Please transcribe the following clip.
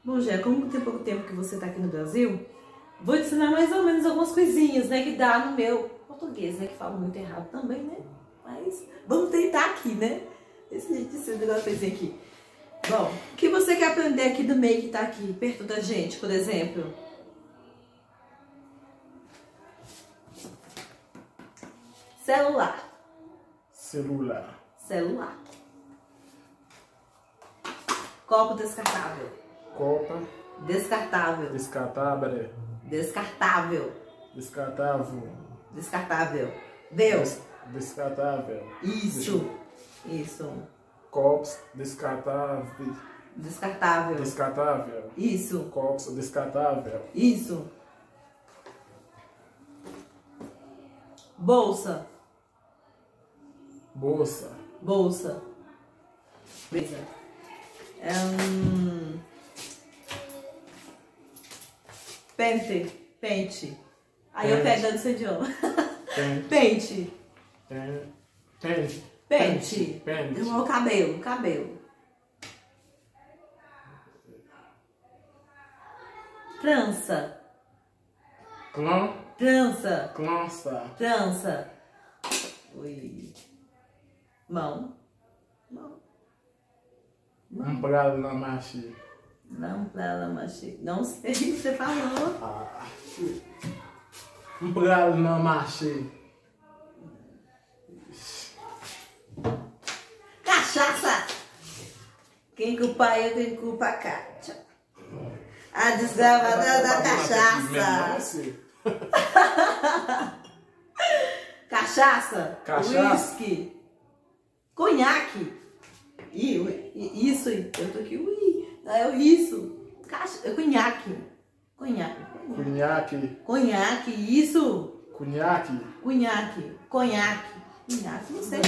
Bom, Gé, como tem pouco tempo que você tá aqui no Brasil, vou te ensinar mais ou menos algumas coisinhas, né, que dá no meu português, né, que falo muito errado também, né? Mas vamos tentar aqui, né? Esse gente ensina uma coisinha aqui. Bom, o que você quer aprender aqui do meio que tá aqui, perto da gente, por exemplo? Celular. Celular. Celular. Copo descartável. Copa. Descartável. Descartável. Descartável. Descartável. Descartável. Deu. Descartável. Isso. Isso. Copos descartável. Descartável. Descartável. Isso. Copos descartável. Isso. Bolsa. Bolsa. Bolsa. Beleza. Pente. Pente. Aí eu pego no seu idioma. Pente. Pente. Pente. Pente. O cabelo. Cabelo. Trança. Clã. Trança. Clança. Trança. Oi. Mão. Mão. Umbrella na machi. Não, pra ela, mas não sei o que você falou. Umbrella na machi. Cachaça! Quem culpa eu, quem culpa a Kátia. A desgravadora da cachaça. Cachaça. Cachaça. Whisky. Conhaque. Isso, eu tô aqui, isso. Conhaque. Conhaque. Cunhaque. Conhaque, isso. Cunhaque. Conhaque. Conhaque. Conhaque, não sei.